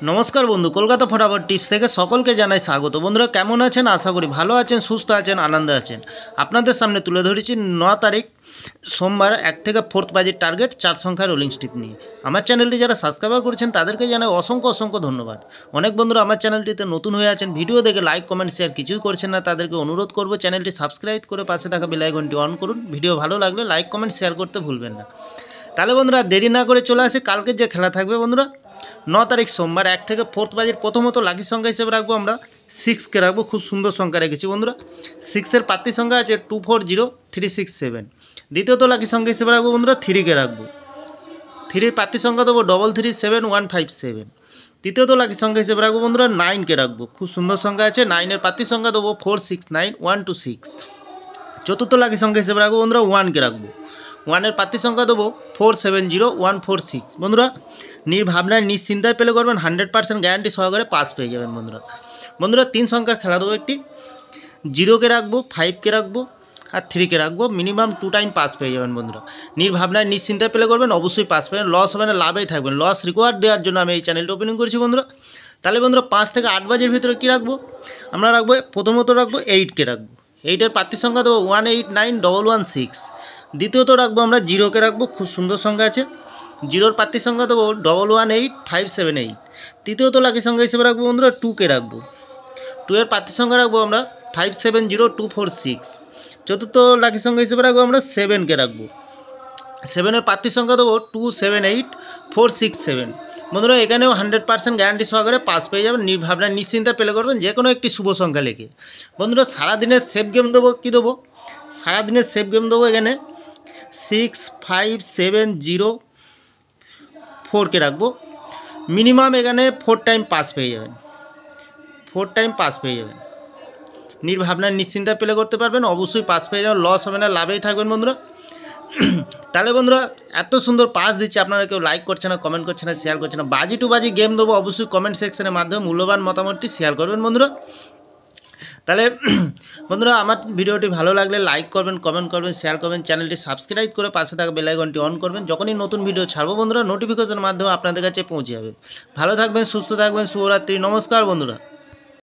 নমস্কার বন্ধু, কলকাতা ফটাফট টিপস থেকে সকলকে জানাই স্বাগত। বন্ধুরা কেমন আছেন? আশা করি ভালো আছেন, সুস্থ আছেন, আনন্দে আছেন। আপনাদের সামনে তুলে ধরেছি 9 তারিখ সোমবার 1 থেকে 4 বাজির টার্গেট 4 সংখ্যার রোলিং স্টিপ নিয়ে। আমার চ্যানেলটি যারা সাবস্ক্রাইব করেছেন তাদেরকে জানাই অসংখ্য ধন্যবাদ। অনেক বন্ধুরা আমার চ্যানেলটিতে নতুন হয়ে আছেন, ভিডিও দেখে লাইক কমেন্ট শেয়ার কিছুই করছেন না, তাদেরকে অনুরোধ করব চ্যানেলটি সাবস্ক্রাইব করে পাশে থাকা বেল আইকনটি অন করুন। ভিডিও ভালো লাগলে লাইক কমেন্ট শেয়ার করতে ভুলবেন না। তাহলে বন্ধুরা দেরি না করে চলে আসে কালকে যে খেলা থাকবে। বন্ধুরা 9 তারিখ সোমবার 1 থেকে 4 বাজির প্রথমত লাকি সংখ্যা হিসেবে রাখবো আমরা 6কে রাখবো। খুব সুন্দর সংখ্যা রেখেছি বন্ধুরা। 6-এর প্রার্থী সংখ্যা আছে 240367। দ্বিতীয়ত লাকি সংখ্যা হিসেবে রাখবো বন্ধুরা 3কে রাখবো। 3-এর প্রার্থী সংখ্যা দেবো 337157। তৃতীয়ত লাকি সংখ্যা হিসেবে রাখবো বন্ধুরা 9কে রাখবো। খুব সুন্দর সংখ্যা আছে। 9-এর প্রার্থী সংখ্যা দেবো 469126। চতুর্থ লাকি সংখ্যা হিসেবে রাখবো বন্ধুরা 1কে রাখবো। 1-এর প্রার্থী সংখ্যা দেবো 470146। বন্ধুরা নির্ভাবনায় নিশ্চিন্তায় পেলে করবেন, 100% গ্যারান্টি সহকারে পাস পেয়ে যাবেন। বন্ধুরা 3 সংখ্যার খেলা দেবো। একটি 0কে রাখবো, 5কে রাখবো আর 3কে রাখবো। মিনিমাম 2 টাইম পাস পেয়ে যাবেন। বন্ধুরা নির্ভাবনায় নিশ্চিন্তায় পেলে করবেন, অবশ্যই পাস পাবেন। লস হবে না, লাভেই থাকবেন। লস রিকোয়ার্ড দেওয়ার জন্য আমি এই চ্যানেলটা ওপেনিং করেছি বন্ধুরা। তাহলে বন্ধুরা 5 থেকে 8 বাজের ভিতরে কী রাখবো আমরা রাখবো? প্রথমত রাখবো 8কে রাখবো। 8-এর প্রার্থী সংখ্যা দেবো 189116। দ্বিতীয়ত রাখবো আমরা 0কে রাখবো। খুব সুন্দর সংখ্যা আছে। 0-এর প্রার্থী সংখ্যা দেবো 118578। তৃতীয়ত লাকি সংখ্যা হিসেবে রাখবো বন্ধুরা 2কে রাখবো। 2-এর প্রার্থী সংখ্যা রাখবো আমরা 570246। চতুর্থ লাকি সংখ্যা হিসেবে রাখবো আমরা 7কে রাখবো। 7-এর প্রার্থী সংখ্যা দেবো 278467। বন্ধুরা এখানেও 100% গ্যারান্টি সহকারে পাস পেয়ে যাবেন। নির্ভাবনায় নিশ্চিন্তা পেলে করবেন যে কোনো একটি শুভ সংখ্যা লিখে। বন্ধুরা সারাদিনের সেফ গেম দেবো। কী দেবো? সারাদিনের সেফ গেম দেবো এখানে 65704কে রাখবো। মিনিমাম এখানে 4 টাইম পাস পেয়ে যাবেন। 4 টাইম পাস পেয়ে যাবেন। নির্ভাবনায় নিশ্চিন্তা পেলে করতে পারবেন, অবশ্যই পাস পেয়ে যাবেন। লস হবে না, লাভেই থাকবেন বন্ধুরা। তাহলে বন্ধুরা এত সুন্দর পাস দিচ্ছে, আপনারা কেউ লাইক করছে না, কমেন্ট করছে না, শেয়ার করছে না। বাজি টু বাজি গেম দেবো, অবশ্যই কমেন্ট সেকশনের মাধ্যমে মূল্যবান মতামতটি শেয়ার করবেন বন্ধুরা। তাহলে বন্ধুরা আমার ভিডিওটি ভালো লাগলে লাইক করবেন, কমেন্ট করবেন, শেয়ার করবেন, চ্যানেলটি সাবস্ক্রাইব করে পাশে থাকা বেল আইকনটি অন করবেন। যখনই নতুন ভিডিও ছাড়বো বন্ধুরা নোটিফিকেশনের মাধ্যমে আপনাদের কাছে পৌঁছে যাবে। ভালো থাকবেন, সুস্থ থাকবেন, শুভরাত্রি, নমস্কার বন্ধুরা।